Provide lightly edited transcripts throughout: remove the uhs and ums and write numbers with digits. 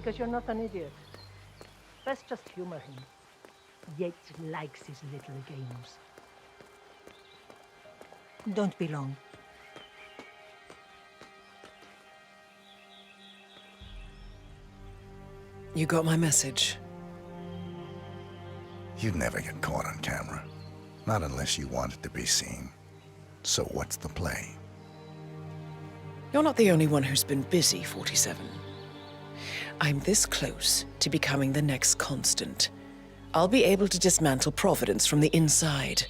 because you're not an idiot. Let's just humor him. Yates likes his little games. Don't be long. You got my message. You'd never get caught on camera. Not unless you wanted to be seen. So what's the play? You're not the only one who's been busy, 47. I'm this close to becoming the next Constant. I'll be able to dismantle Providence from the inside.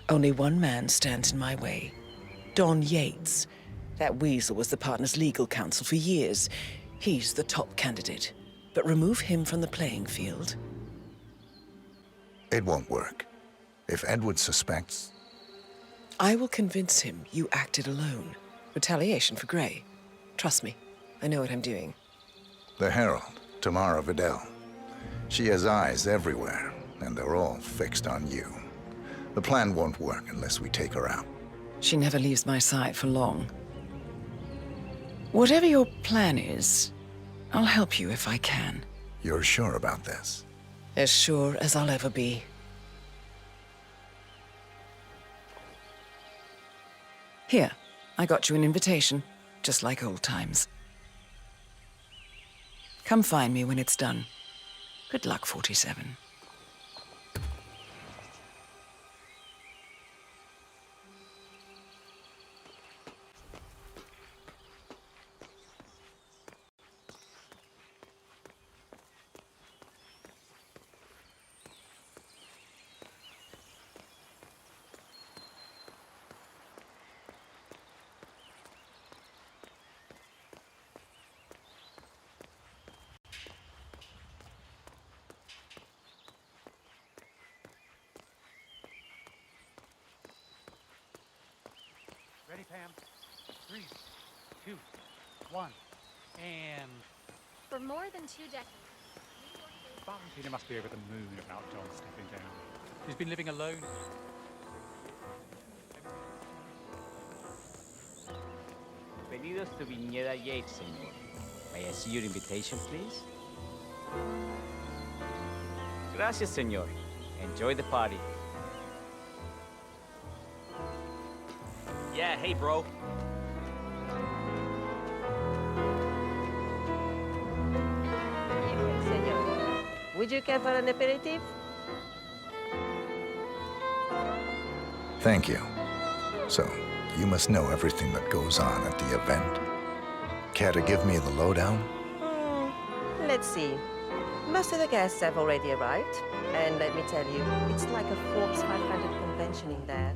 Only one man stands in my way. Don Yates. That weasel was the partner's legal counsel for years. He's the top candidate. But remove him from the playing field. It won't work. If Edward suspects... I will convince him you acted alone. Retaliation for Grey. Trust me, I know what I'm doing. The Herald, Tamara Vidal. She has eyes everywhere, and they're all fixed on you. The plan won't work unless we take her out. She never leaves my side for long. Whatever your plan is, I'll help you if I can. You're sure about this? As sure as I'll ever be. Here, I got you an invitation, just like old times. Come find me when it's done. Good luck, 47. Ready, Pam? 3, 2, 1, and... For more than 2 decades, Valentina must be over the moon about John stepping down. She's been living alone. Pedidos to Viñeda Yates, señor. May I see your invitation, please? Gracias, señor. Enjoy the party. Yeah, hey, bro. Evening, senor. Would you care for an aperitif? Thank you. So, you must know everything that goes on at the event. Care to give me the lowdown? Let's see. Most of the guests have already arrived. And let me tell you, it's like a Forbes 500 convention in there.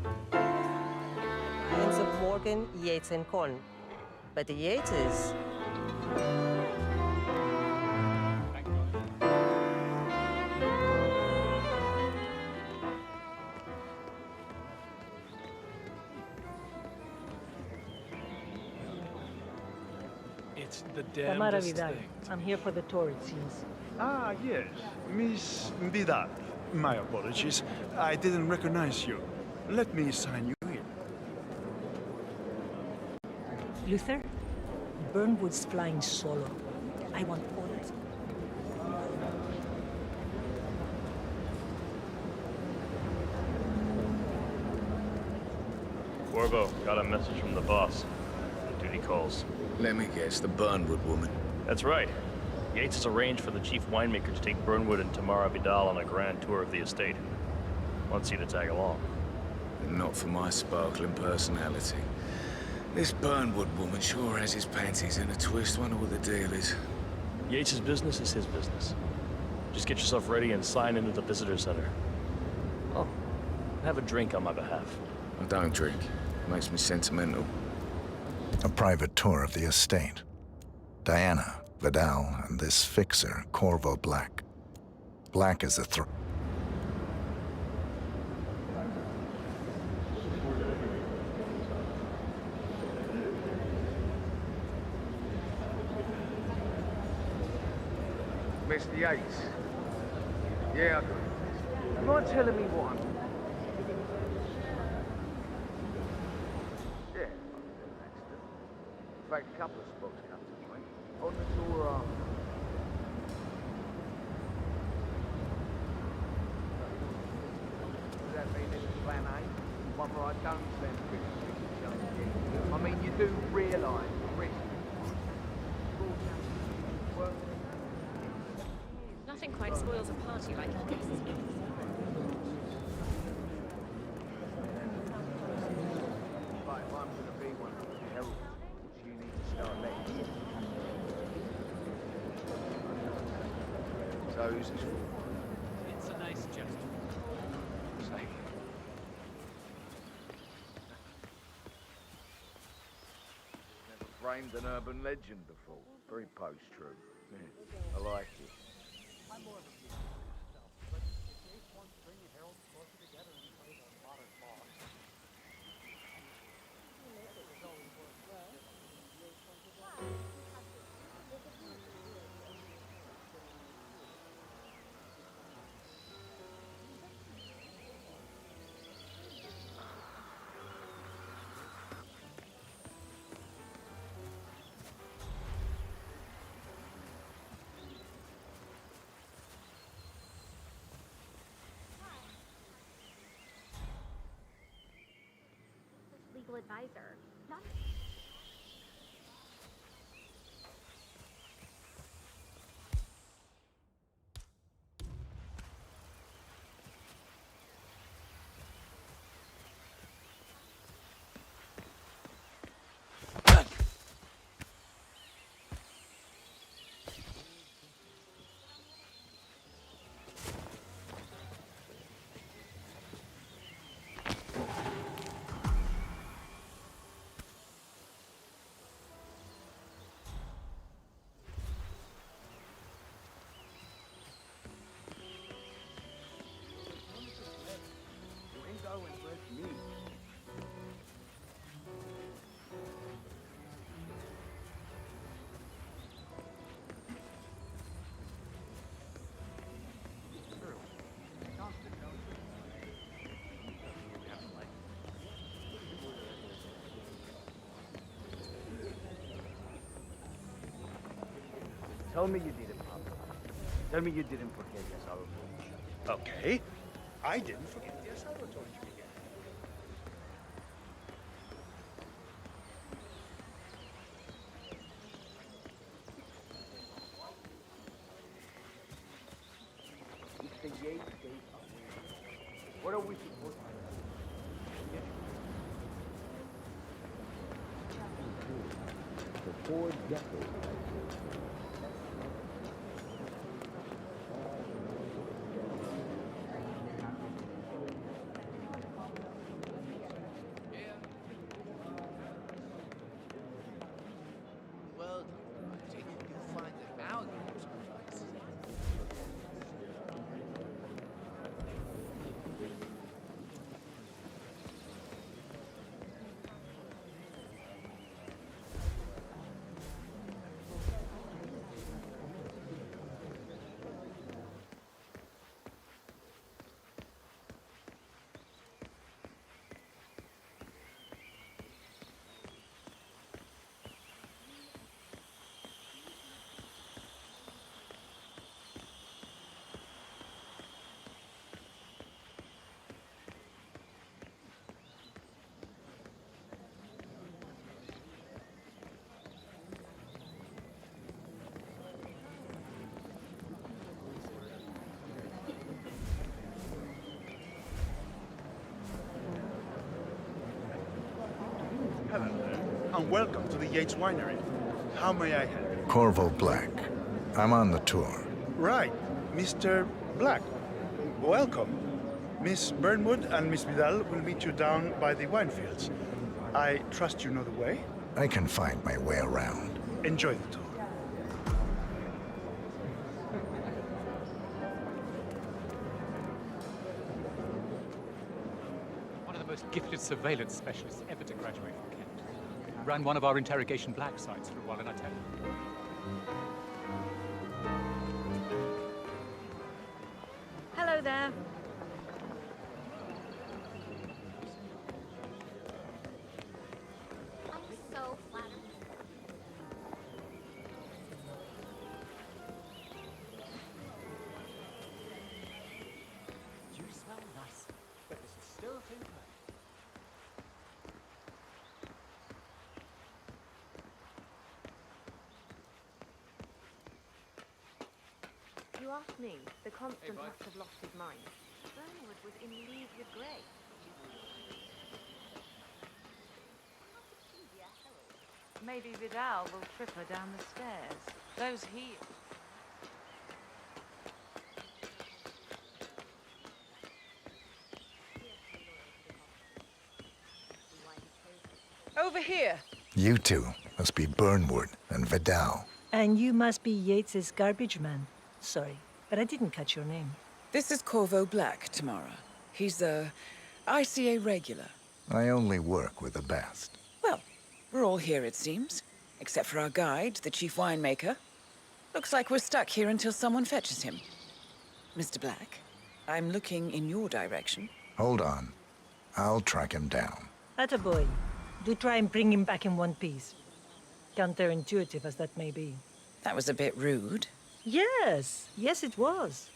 Clients of Morgan, Yates, and Korn. But the Yateses... It's the Tamara damnedest Vidal. thing. I'm here for the tour, it seems. Ah, yes. Miss Vidal. My apologies. I didn't recognize you. Let me sign you in. Luther, Burnwood's flying solo. I want orders. Corvo, got a message from the boss. Duty calls. Let me guess, the Burnwood woman. That's right. Yates has arranged for the chief winemaker to take Burnwood and Tamara Vidal on a grand tour of the estate. Wants you to tag along. Not for my sparkling personality. This Burnwood woman sure has his panties in a twist. Wonder what the deal is. Yates' business is his business. Just get yourself ready and sign into the visitor center. Oh, have a drink on my behalf. I don't drink. Makes me sentimental. A private tour of the estate. Diana, Vidal, and this fixer, Corvo Black. Black is a threat. Mr. Yates. Yeah, I got it. You mind telling me what? Yeah, I accident. In fact, a couple of spots come to mind. On the tour after. plan A, one where I don't send pictures to young kids. I mean, you do realise the risk. Nothing quite spoils a party like this. But if I'm going to be one of the heralds, you need to start letting in. So who's this for? It's a nice gesture. Say. Never framed an urban legend before. Very post-true. Yeah, I like it. I'm more of a viewer myself, but if Yates wants to bring the heralds closer together in place of modern law. Legal advisor. Not Tell me you didn't, Papa. Tell me you didn't forget your sorrow. Okay. I didn't forget the observatory again. If the Yates gave up, what are we supposed to do? For 4 decades. Hello there, and welcome to the Yates Winery. How may I help you? Corvo Black. I'm on the tour. Right, Mr. Black. Welcome. Miss Burnwood and Miss Vidal will meet you down by the wine fields. I trust you know the way. I can find my way around. Enjoy the tour. One of the most gifted surveillance specialists ever to graduate from Kent. Ran one of our interrogation black sites for a while, and I tell you. Hello there. I'm so flattered. You smell nice, but there's still things ask me. The Constant bud. must have lost his mind. Burnwood was in league with Grey. Maybe Vidal will trip her down the stairs. Those heels. Over here. You two must be Burnwood and Vidal. And you must be Yates's garbage man. Sorry, but I didn't catch your name. This is Corvo Black, Tamara. He's a ICA regular. I only work with the best. Well, we're all here, it seems. Except for our guide, the chief winemaker. Looks like we're stuck here until someone fetches him. Mr. Black, I'm looking in your direction. Hold on. I'll track him down. Attaboy. Do try and bring him back in one piece. Counterintuitive as that may be. That was a bit rude. Yes, yes it was.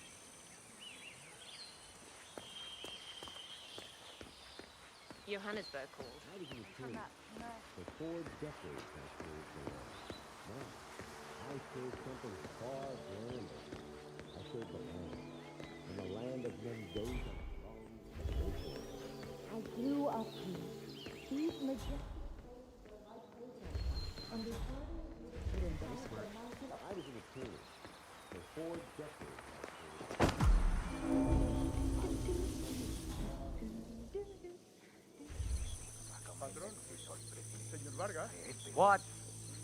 Johannesburg called. For 4 decades, I served there. Now, I serve something far grander. I serve the land. In the land of Mendoza. I grew up here. These majestic on the I was in a tour. For 4 decades, What?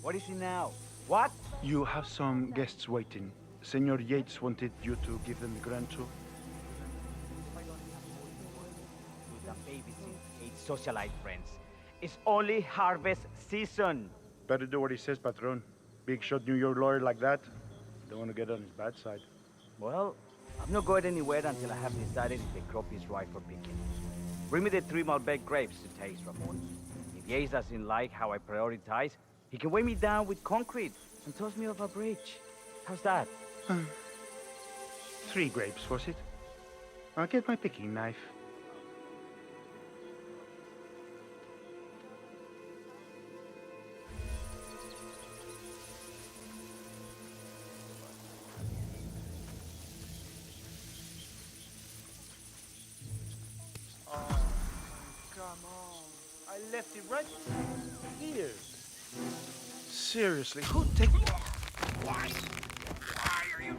What is it now? What? You have some guests waiting. Senor Yates wanted you to give them the grand tour. You can babysit 8 socialite friends. It's only harvest season. Better do what he says, Patron. Big shot New York lawyer like that. Don't want to get on his bad side. Well, I'm not going anywhere until I have decided if the crop is right for picking. Bring me the 3 Malbec grapes to taste, Ramon. If Yates doesn't like how I prioritize, he can weigh me down with concrete and toss me off a bridge. How's that? 3 grapes, was it? I'll get my picking knife. Come on. I left it right here. Seriously, who take... Why? Why are you...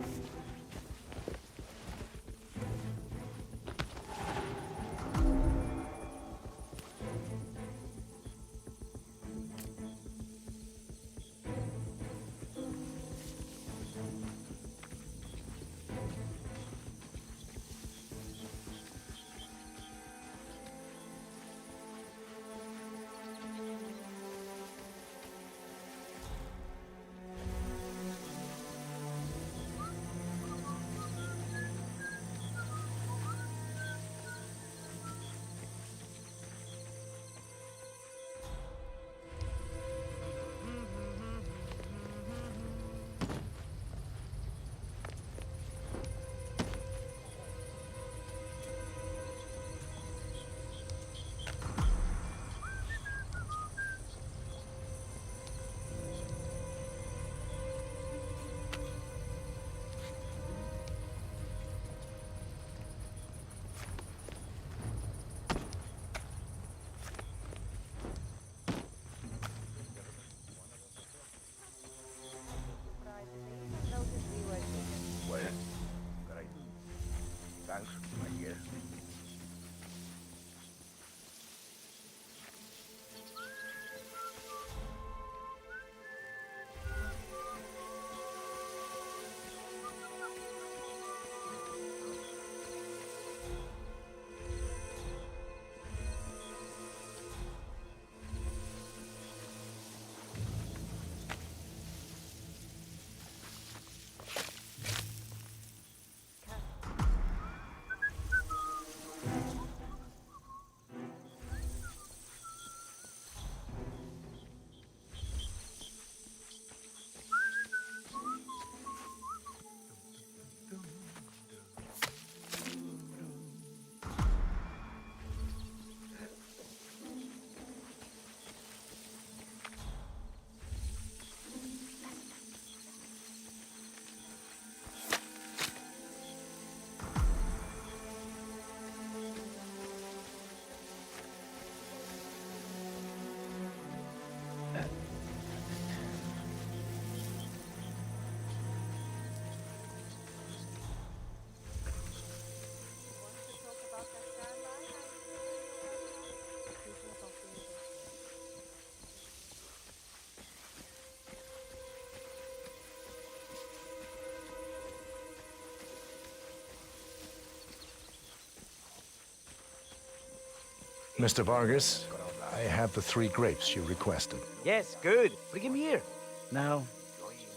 Mr. Vargas, I have the 3 grapes you requested. Yes, good. Bring him here. Now,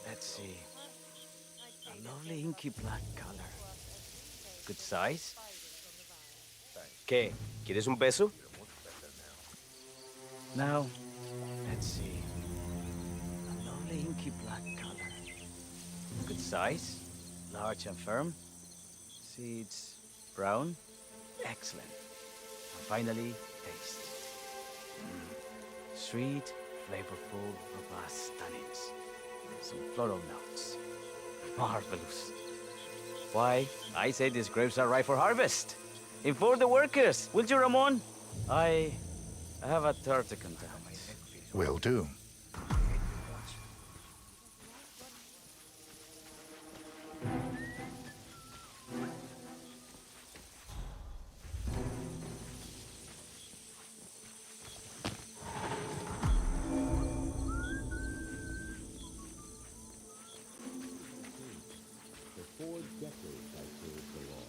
let's see. A lovely inky black color. Good size. ¿Qué? ¿Quieres un beso? Now, let's see. A lovely inky black color. Good size. Large and firm. Seeds brown. Excellent. And finally, taste. Sweet, flavorful, robust tannins. Some floral notes. Marvelous. Why, I say these grapes are ripe for harvest. Inform the workers, will you, Ramon? I have a third to conduct. Will do. For 4 decades I served the law.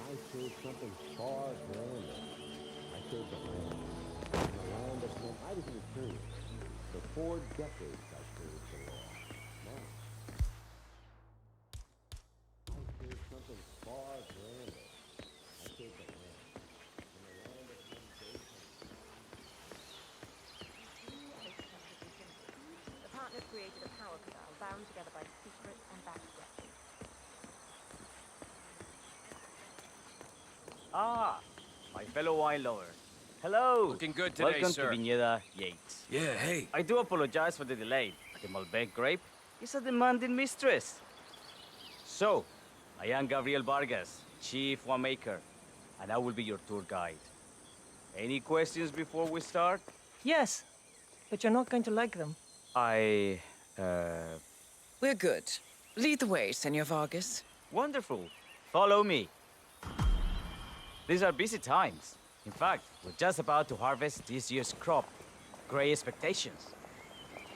I served something far grander. I served the land. And the land of men. I was an attorney. For 4 decades I served the law. Now, I served something far grander. I served the land. And the land of men gave The partners created a power canal bound together by secret and backstretching. Ah, my fellow wine lovers. Hello. Looking good today, Welcome sir. to Viñeda Yates. Yeah, hey. I do apologize for the delay. The Malbec grape is a demanding mistress. So, I am Gabriel Vargas, Chief Winemaker, and I will be your tour guide. Any questions before we start? Yes, but you're not going to like them. We're good. Lead the way, Senor Vargas. Wonderful. Follow me. These are busy times. In fact, we're just about to harvest this year's crop. Great expectations.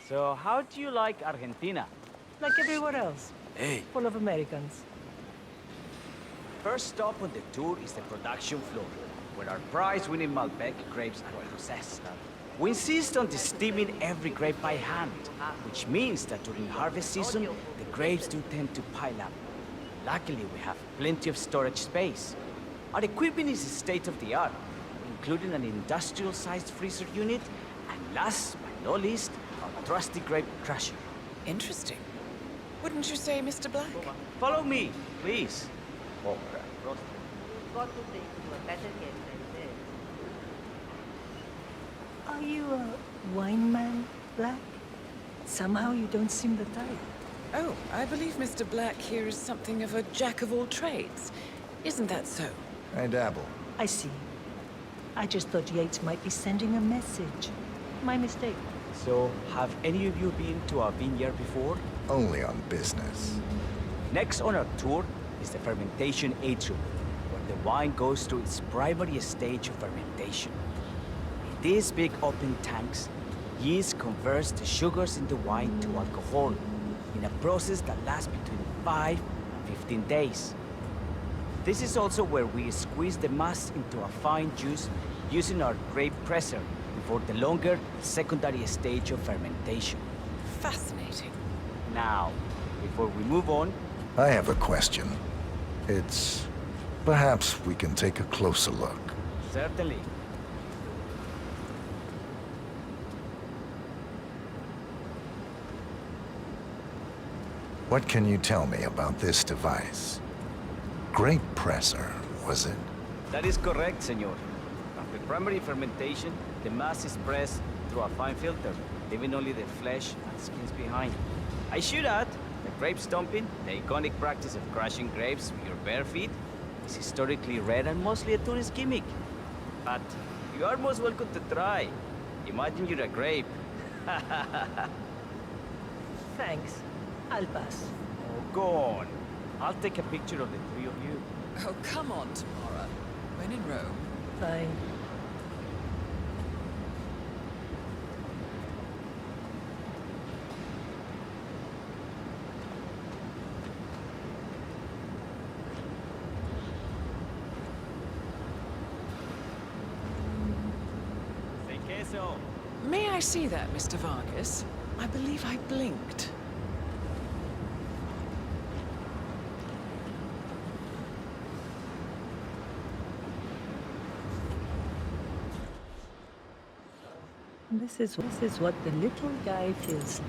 So, how do you like Argentina? Like everywhere else. Hey. Full of Americans. First stop on the tour is the production floor, where our prize-winning Malbec grapes are processed. We insist on steaming every grape by hand, which means that during harvest season, the grapes do tend to pile up. Luckily, we have plenty of storage space. Our equipment is state-of-the-art, including an industrial-sized freezer unit, and last but not least, our trusty grape crusher. Interesting. Wouldn't you say, Mr. Black? Follow me, please. Got to take to a better game than this. Are you a wine man, Black? Somehow you don't seem the type. Oh, I believe Mr. Black here is something of a jack of all trades. Isn't that so? I dabble. I see. I just thought Yates might be sending a message. My mistake. So, have any of you been to a vineyard before? Only on business. Next on our tour is the fermentation atrium, where the wine goes through its primary stage of fermentation. In these big open tanks, yeast converts the sugars in the wine to alcohol, in a process that lasts between 5 and 15 days. This is also where we squeeze the mass into a fine juice using our grape presser before the longer secondary stage of fermentation. Fascinating. Now, before we move on, I have a question. It's... perhaps we can take a closer look. certainly. What can you tell me about this device? Grape presser, was it? That is correct, senor. After primary fermentation, the mass is pressed through a fine filter, leaving only the flesh and skins behind. I should add, the grape stomping, the iconic practice of crushing grapes with your bare feet, is historically rare and mostly a tourist gimmick. But you are most welcome to try. Imagine you're a grape. Thanks. I'll pass. Oh, go on. I'll take a picture of the 3 of you. Oh, come on, Tamara. When in Rome. Fine. show. May I see that, Mr. Vargas? I believe I blinked. This is what the little guy feels.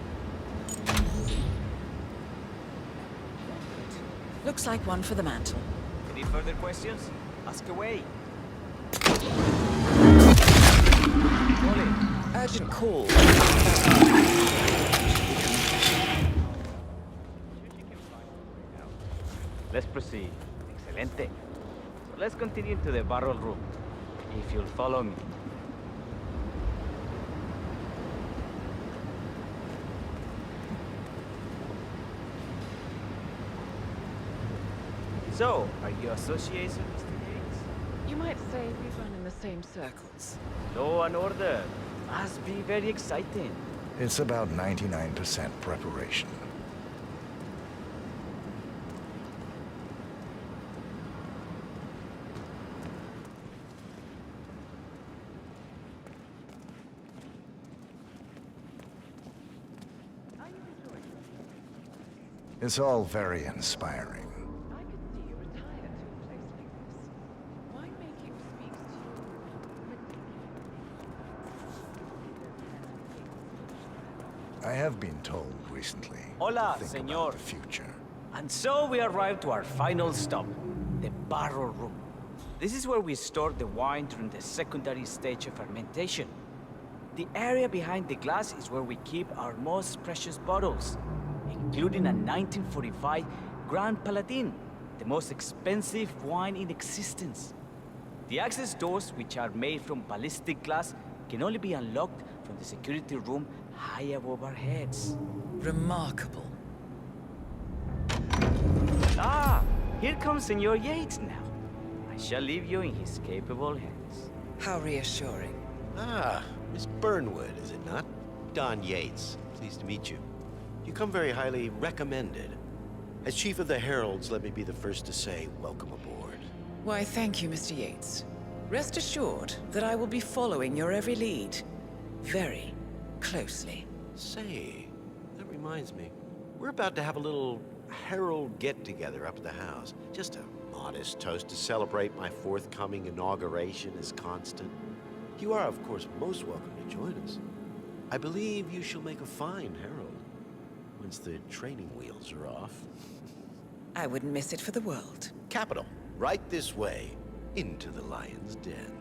Looks like one for the mantle. Any further questions? Ask away. Urgent call. Let's proceed. Excelente. So let's continue to the barrel room. If you'll follow me. So, are you associates with Mr. Yates? You might say we run in the same circles. Law and order. Must be very exciting. It's about 99% preparation. It's all very inspiring. I could see you retire to a place like this. Why make him speak to you? I have been told recently. Hola, think señor. about the future. And so we arrived to our final stop, the barrel room. This is where we store the wine during the secondary stage of fermentation. The area behind the glass is where we keep our most precious bottles, including a 1945 Grand Paladin, the most expensive wine in existence. The access doors, which are made from ballistic glass, can only be unlocked from the security room high above our heads. Remarkable. Ah, here comes Senor Yates now. I shall leave you in his capable hands. How reassuring. Ah, Miss Burnwood, is it not? Don Yates. Pleased to meet you. You come very highly recommended. As Chief of the Heralds, let me be the first to say welcome aboard. Why, thank you, Mr. Yates. Rest assured that I will be following your every lead. Very closely. Say, that reminds me. We're about to have a little Herald get-together up at the house. Just a modest toast to celebrate my forthcoming inauguration as Constant. You are, of course, most welcome to join us. I believe you shall make a fine Herald. Once the training wheels are off. I wouldn't miss it for the world. Capital. Right this way. Into the lion's den.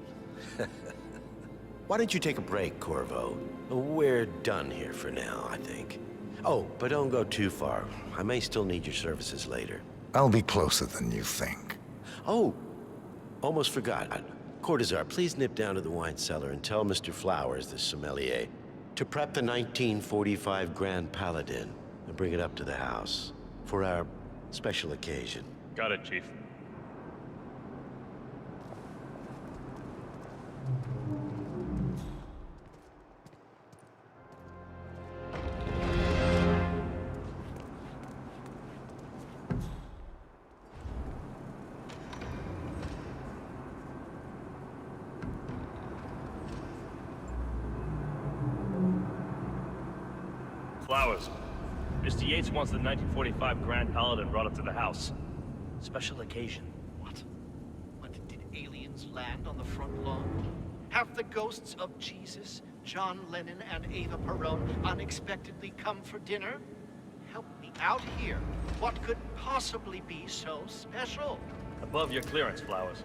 Why don't you take a break, Corvo? We're done here for now, I think. Oh, but don't go too far. I may still need your services later. I'll be closer than you think. Oh, almost forgot. Cortazar, please nip down to the wine cellar and tell Mr. Flowers, the sommelier, to prep the 1945 Grand Paladin and bring it up to the house for our special occasion. Got it, Chief. Flowers. Mr. Yates wants the 1945 Grand Paladin brought up to the house. Special occasion. What? Did aliens land on the front lawn? Have the ghosts of Jesus, John Lennon, and Eva Perón unexpectedly come for dinner? Help me out here. What could possibly be so special? Above your clearance, Flowers.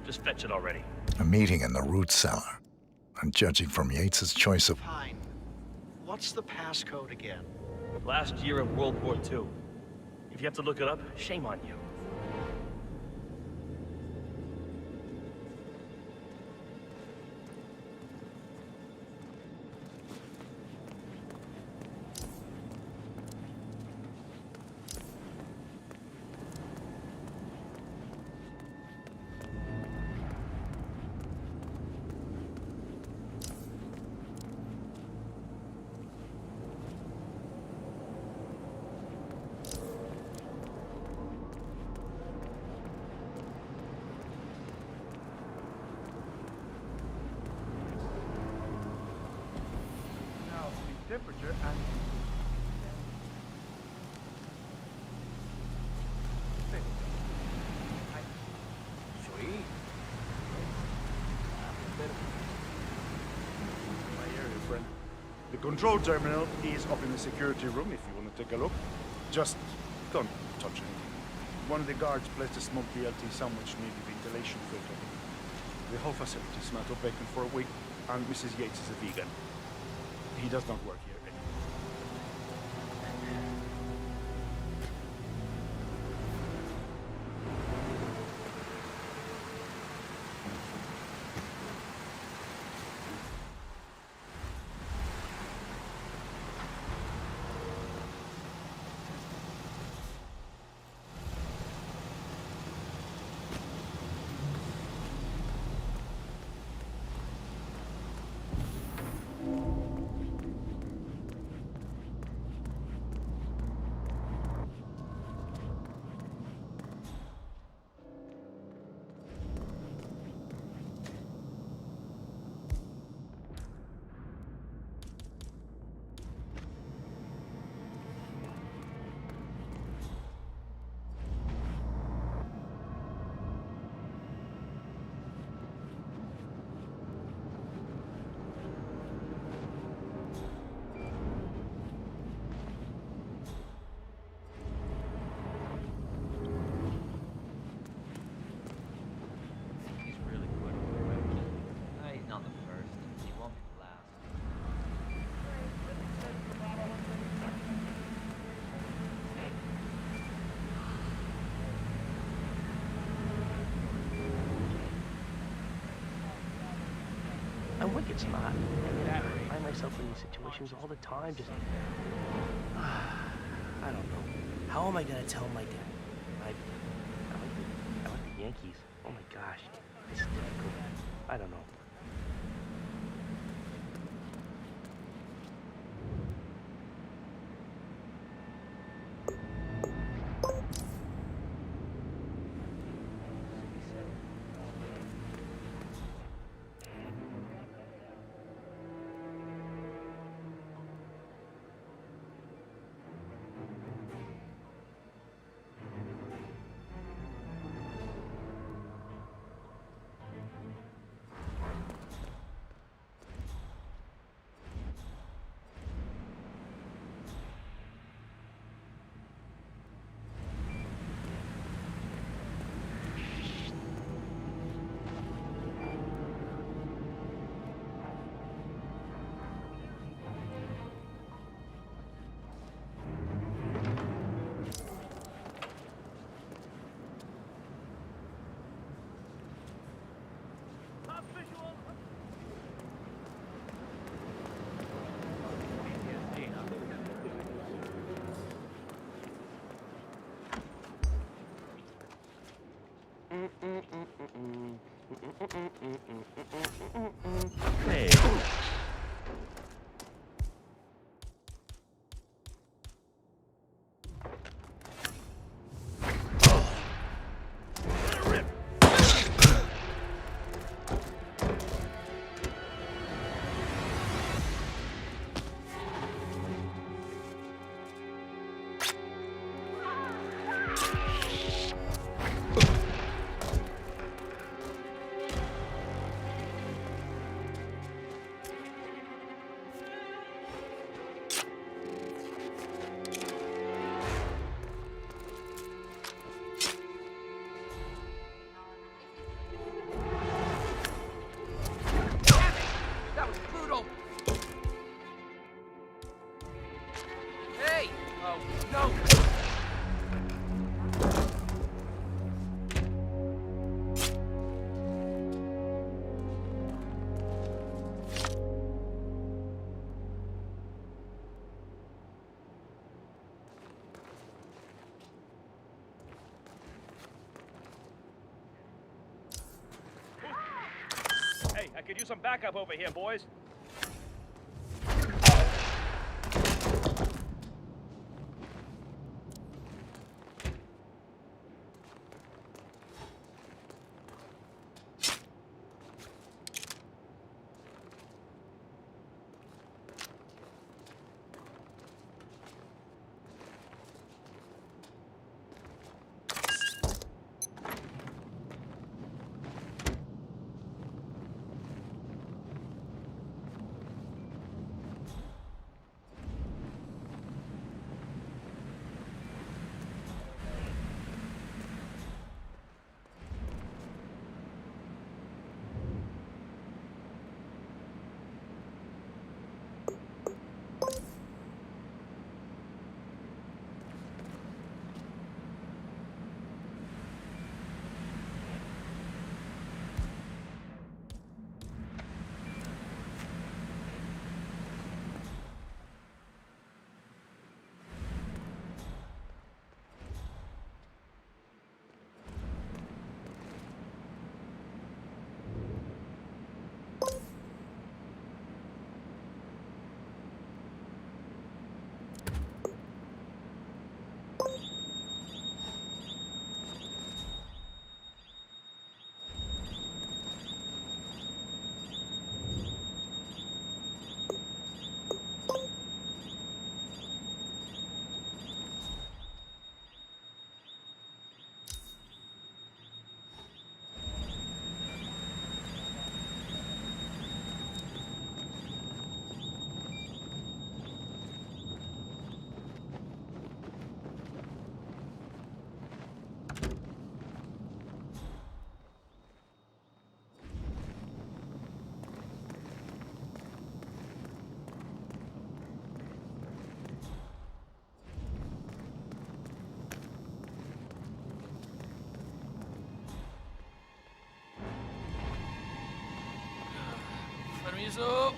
Just fetch it already. A meeting in the root cellar. And judging from Yates's choice of... Fine. What's the passcode again? Last year of World War II. If you have to look it up, shame on you. temperature and... Sweet. My area, friend. The control terminal is up in the security room if you want to take a look. Just don't touch anything. One of the guards placed a smoked BLT sandwich near the ventilation filter. The whole facility smelled of bacon for a week, and Mrs. Yates is a vegan. He does not work here anymore. I'm wicked smart. I find myself in these situations all the time, just... I don't know. How am I gonna tell my dad? I like the Yankees. Oh my gosh. It's difficult. I don't know. Hey. Hey, I could use some backup over here, boys. Ease up.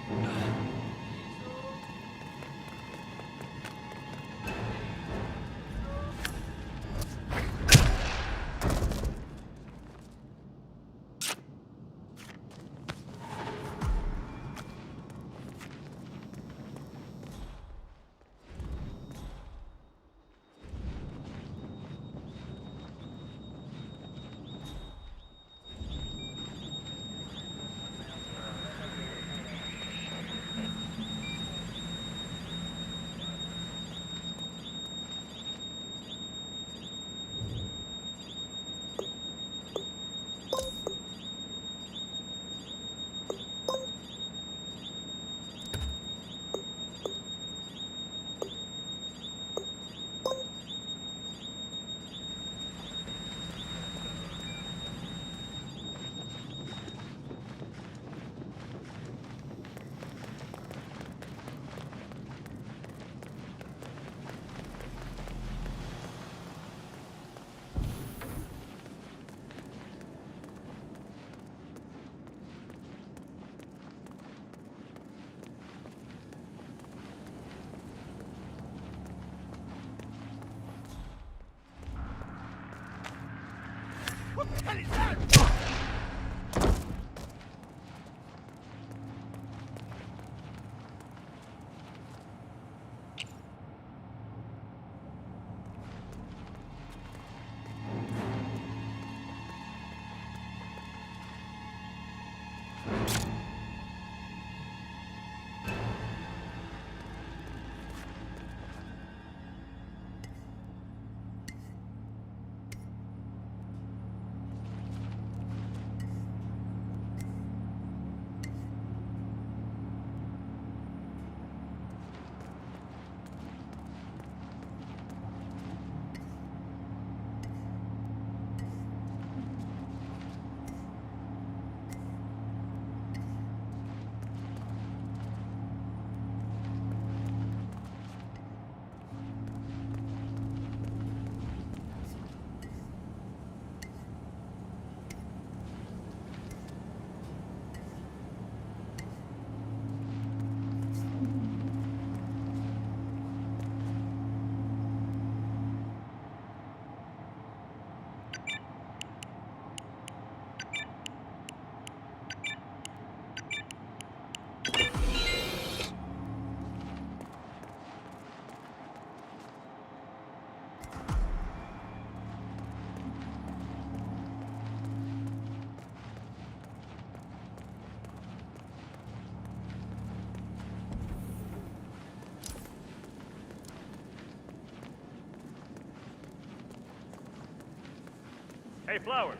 Hey, Flowers.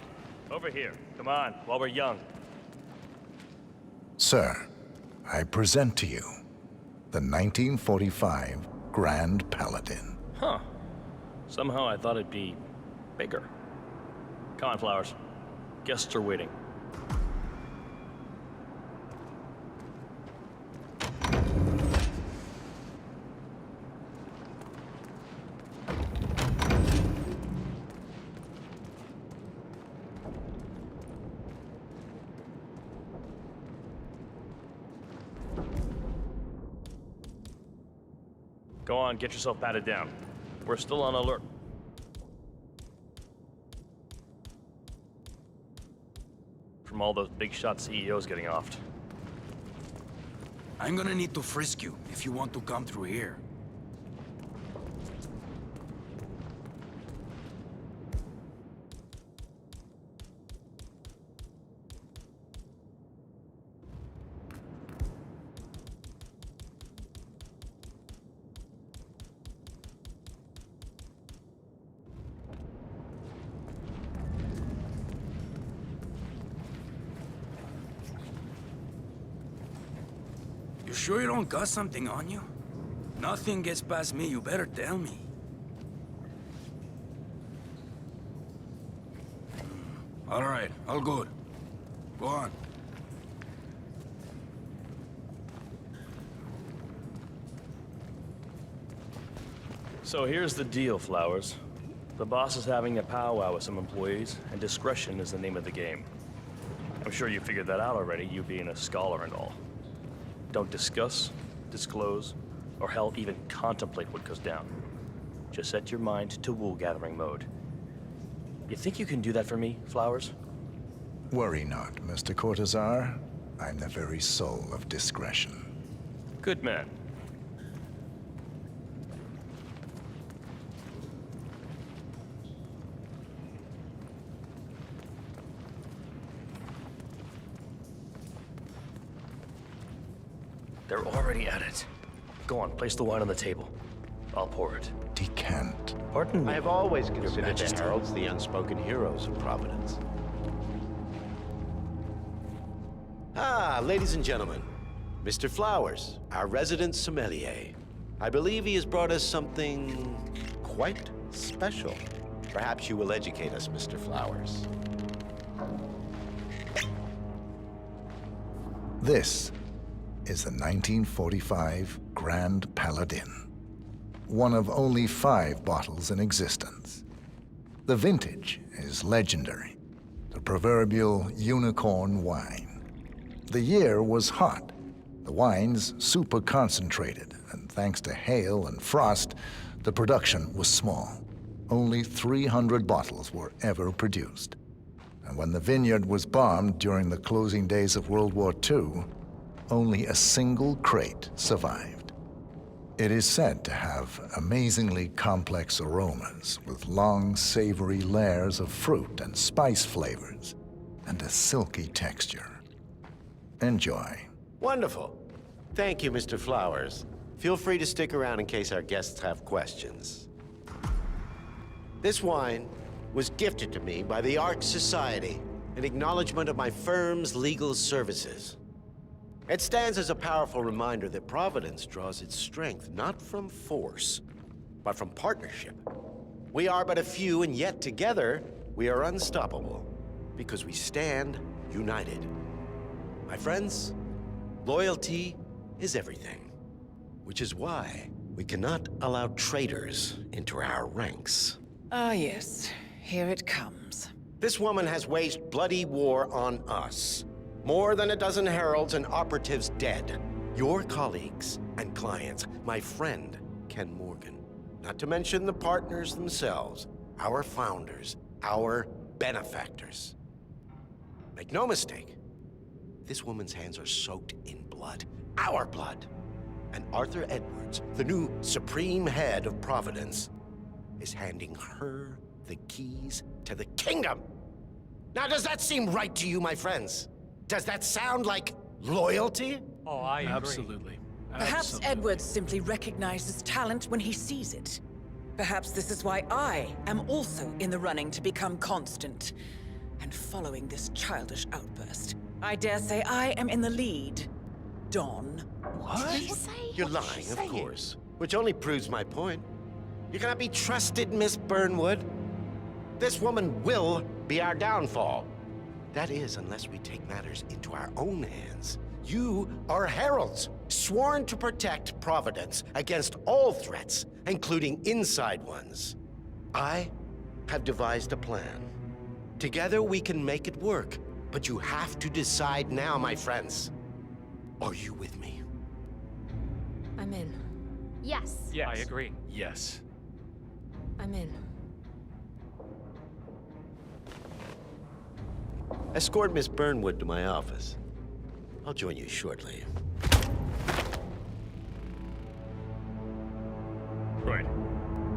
Over here. Come on, while we're young. Sir, I present to you the 1945 Grand Paladin. Huh. Somehow I thought it'd be bigger. Come on, Flowers. Guests are waiting. Go on, get yourself patted down. We're still on alert. From all those big shot CEOs getting offed. I'm gonna need to frisk you if you want to come through here. You sure you don't got something on you? Nothing gets past me, you better tell me. All right, all good. Go on. So here's the deal, Flowers. The boss is having a powwow with some employees, and discretion is the name of the game. I'm sure you figured that out already, you being a scholar and all. Don't discuss, disclose, or hell, even contemplate what goes down. Just set your mind to wool-gathering mode. You think you can do that for me, Flowers? Worry not, Mr. Cortazar. I'm the very soul of discretion. Good man. They're already at it. Go on, place the wine on the table. I'll pour it. Decant. Pardon me. I have always Your considered the Majesty. heralds the unspoken heroes of Providence. Ah, ladies and gentlemen, Mr. Flowers, our resident sommelier. I believe he has brought us something quite special. Perhaps you will educate us, Mr. Flowers. This is the 1945 Grand Paladin. One of only 5 bottles in existence. The vintage is legendary. The proverbial unicorn wine. The year was hot. The wine's super concentrated, and thanks to hail and frost, the production was small. Only 300 bottles were ever produced. And when the vineyard was bombed during the closing days of World War II, only a single crate survived. It is said to have amazingly complex aromas with long, savory layers of fruit and spice flavors, and a silky texture. Enjoy. Wonderful. Thank you, Mr. Flowers. Feel free to stick around in case our guests have questions. This wine was gifted to me by the Ark Society in acknowledgement of my firm's legal services. It stands as a powerful reminder that Providence draws its strength not from force, but from partnership. We are but a few, and yet together we are unstoppable because we stand united. My friends, loyalty is everything, which is why we cannot allow traitors into our ranks. Ah, yes. Here it comes. This woman has waged bloody war on us. More than a dozen heralds and operatives dead. Your colleagues and clients, my friend, Ken Morgan. Not to mention the partners themselves, our founders, our benefactors. Make no mistake, this woman's hands are soaked in blood. Our blood. And Arthur Edwards, the new supreme head of Providence, is handing her the keys to the kingdom. Now, does that seem right to you, my friends? Does that sound like loyalty? Oh, I agree. Absolutely. Perhaps Edwards simply recognizes talent when he sees it. Perhaps this is why I am also in the running to become constant. And following this childish outburst, I dare say I am in the lead. Dawn. What? You're lying, of course. Which only proves my point. You cannot be trusted, Miss Burnwood. This woman will be our downfall. That is, unless we take matters into our own hands. You are heralds, sworn to protect Providence against all threats, including inside ones. I have devised a plan. Together we can make it work, but you have to decide now, my friends. Are you with me? I'm in. Yes. Yes. I agree. Yes. I'm in. Escort Miss Burnwood to my office. I'll join you shortly. Right.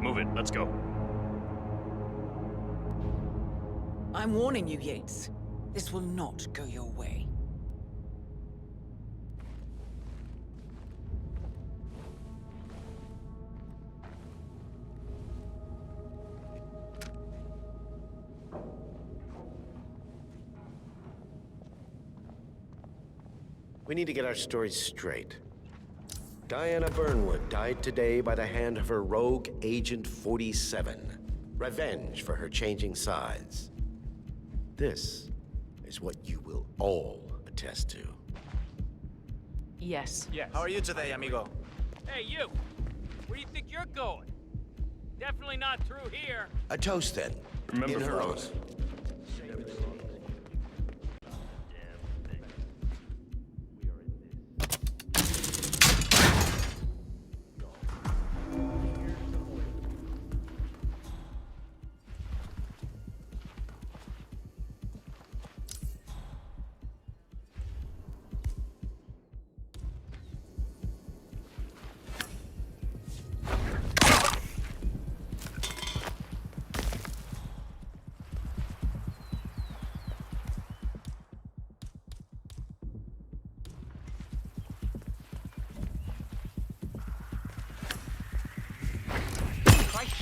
Move it. Let's go. I'm warning you, Yates. This will not go your way. We need to get our stories straight. Diana Burnwood died today by the hand of her rogue Agent 47. Revenge for her changing sides. This is what you will all attest to. Yes. Yes. How are you today, amigo? Hey, you! Where do you think you're going? Definitely not through here. A toast, then. Remember, in her Flowers. honor.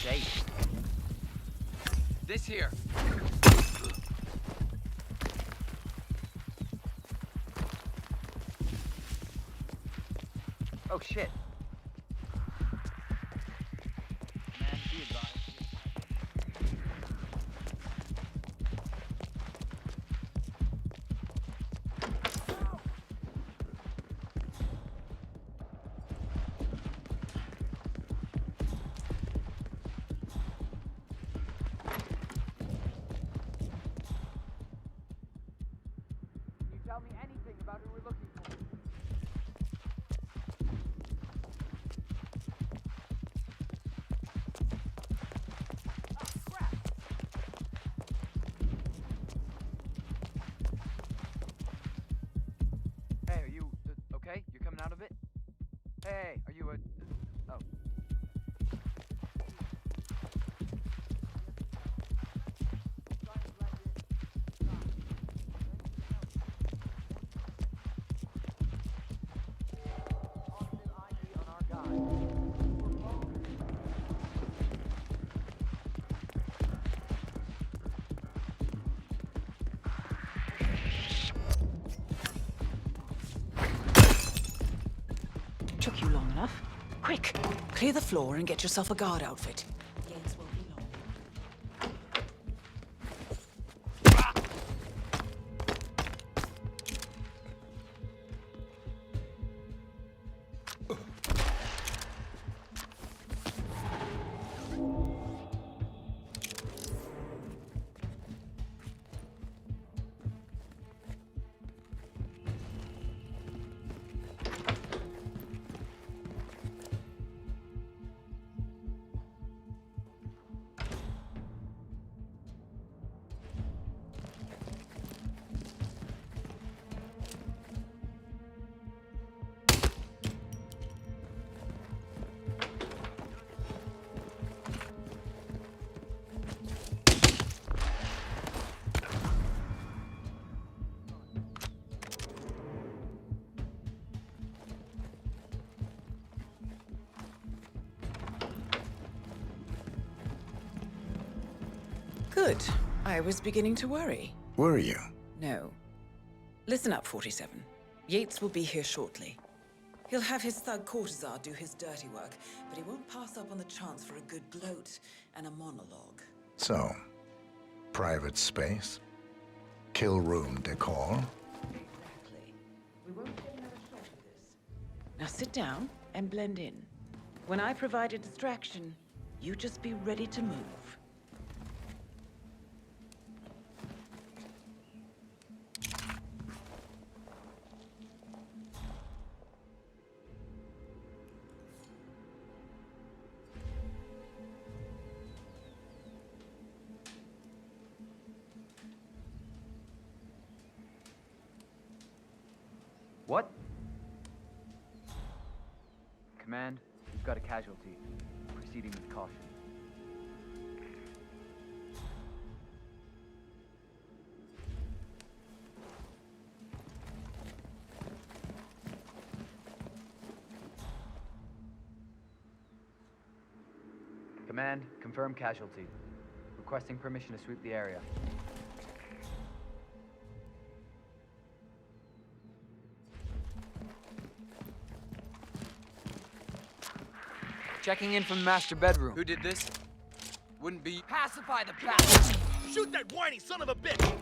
safe. This here. Oh shit. Man, be advised. Can you tell me anything about who we're looking for? Hey, are you okay? You're coming out of it? Hey, are you oh. Took you long enough. Quick, clear the floor and get yourself a guard outfit. Gates won't be long. Good. I was beginning to worry. Were you? No. Listen up, 47. Yates will be here shortly. He'll have his thug courtesan do his dirty work, but he won't pass up on the chance for a good gloat and a monologue. So, private space? Kill room decor? Exactly. We won't get another shot of this. Now sit down and blend in. When I provide a distraction, you just be ready to move. What? Command, we've got a casualty. Proceeding with caution. Command, confirm casualty. Requesting permission to sweep the area. Checking in from the master bedroom. Who did this? Wouldn't be... Pacify the bastard! Shoot that whiny son of a bitch!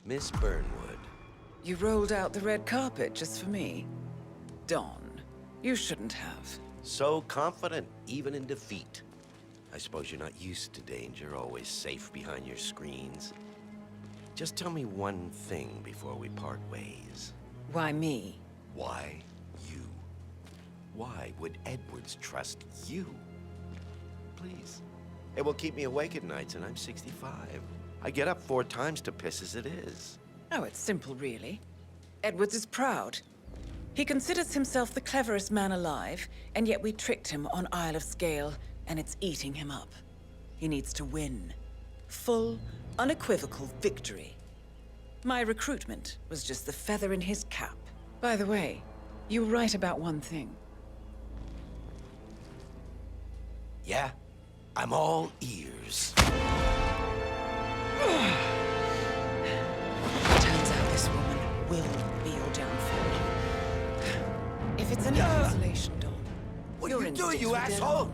Miss Burnwood. You rolled out the red carpet just for me? Don, you shouldn't have. So confident, even in defeat. I suppose you're not used to danger, always safe behind your screens. Just tell me one thing before we part ways. Why me? Why you? Why would Edwards trust you? Please. It will keep me awake at nights, and I'm 65. I get up 4 times to piss as it is. Oh, it's simple, really. Edwards is proud. He considers himself the cleverest man alive, and yet we tricked him on Isle of Scale, and it's eating him up. He needs to win. Full, unequivocal victory. My recruitment was just the feather in his cap. By the way, you were right about one thing. Yeah? I'm all ears. Turns out this woman will be your downfall. If it's any consolation, Don. What are you doing, you asshole?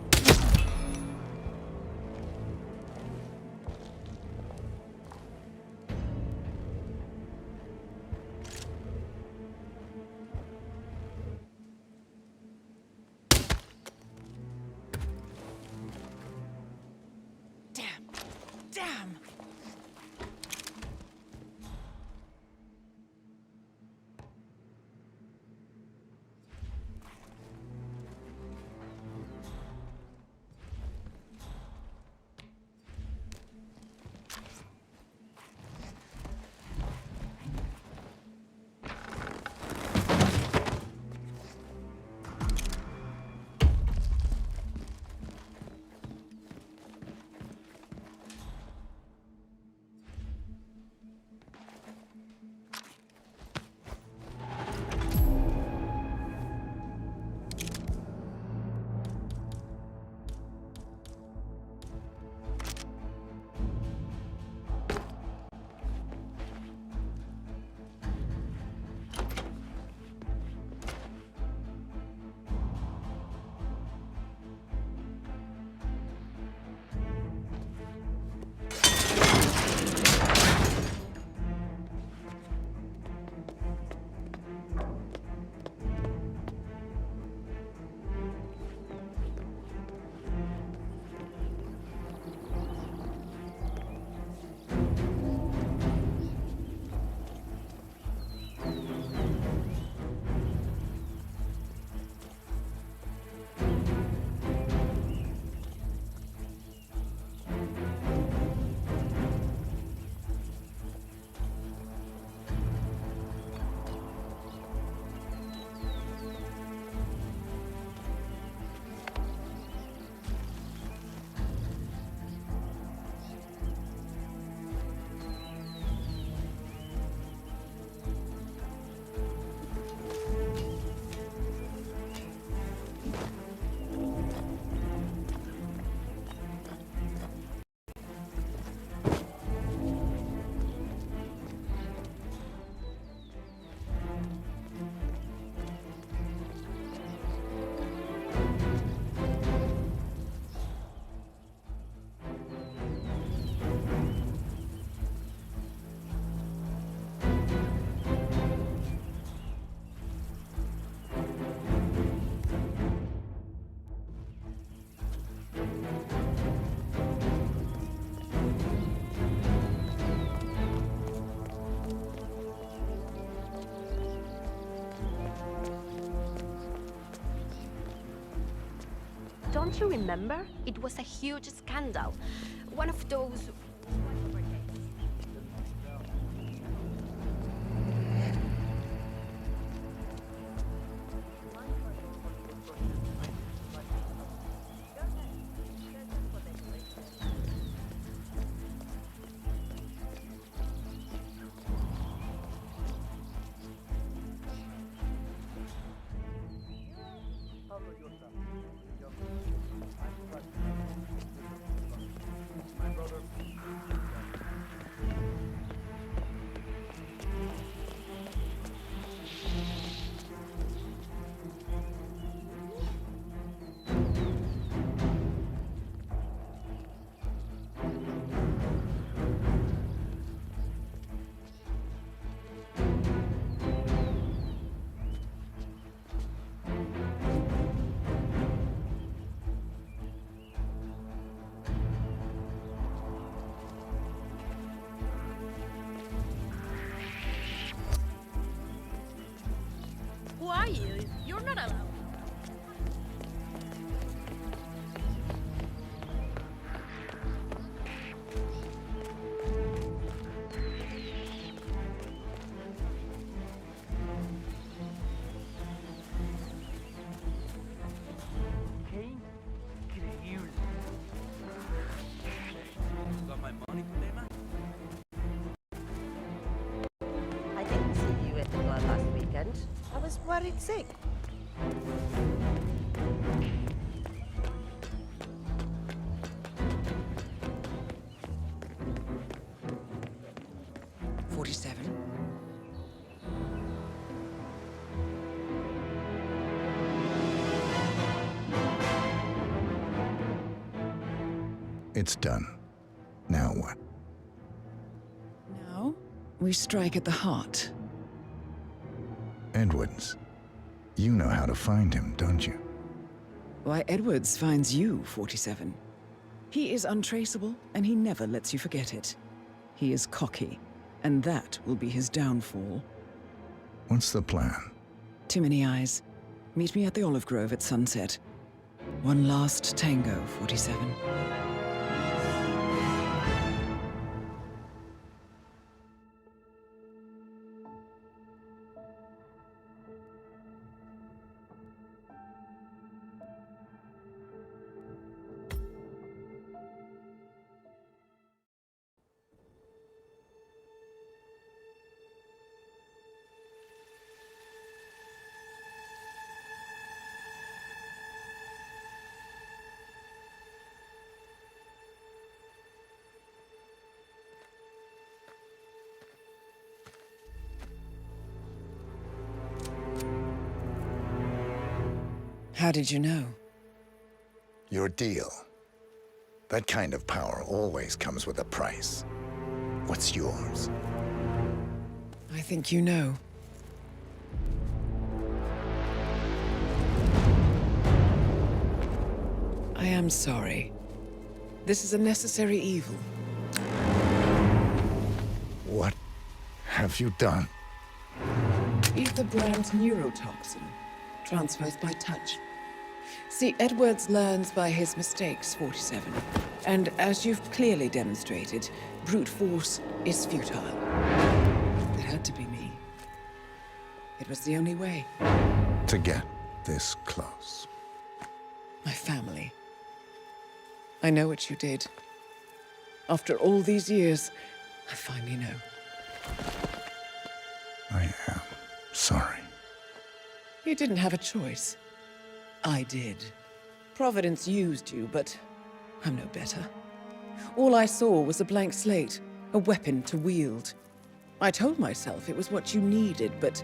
Damn! Don't you remember? It was a huge scandal. One of those... My brother Worried sick. It's done. Now what? Now, we strike at the heart. Edwards. You know how to find him, don't you? Why, Edwards finds you, 47. He is untraceable, and he never lets you forget it. He is cocky, and that will be his downfall. What's the plan? Too many eyes. Meet me at the olive grove at sunset. One last tango, 47. How did you know? Your deal. That kind of power always comes with a price. What's yours? I think you know. I am sorry. This is a necessary evil. What have you done? Ether brand neurotoxin. Transfers by touch. See, Edwards learns by his mistakes, 47. And as you've clearly demonstrated, brute force is futile. It had to be me. It was the only way. To get this close. My family. I know what you did. After all these years, I finally know. I am sorry. You didn't have a choice. I did. Providence used you, but I'm no better. All I saw was a blank slate, a weapon to wield. I told myself it was what you needed, but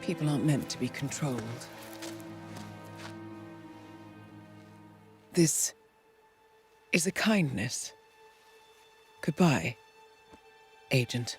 people aren't meant to be controlled. This is a kindness. Goodbye, Agent.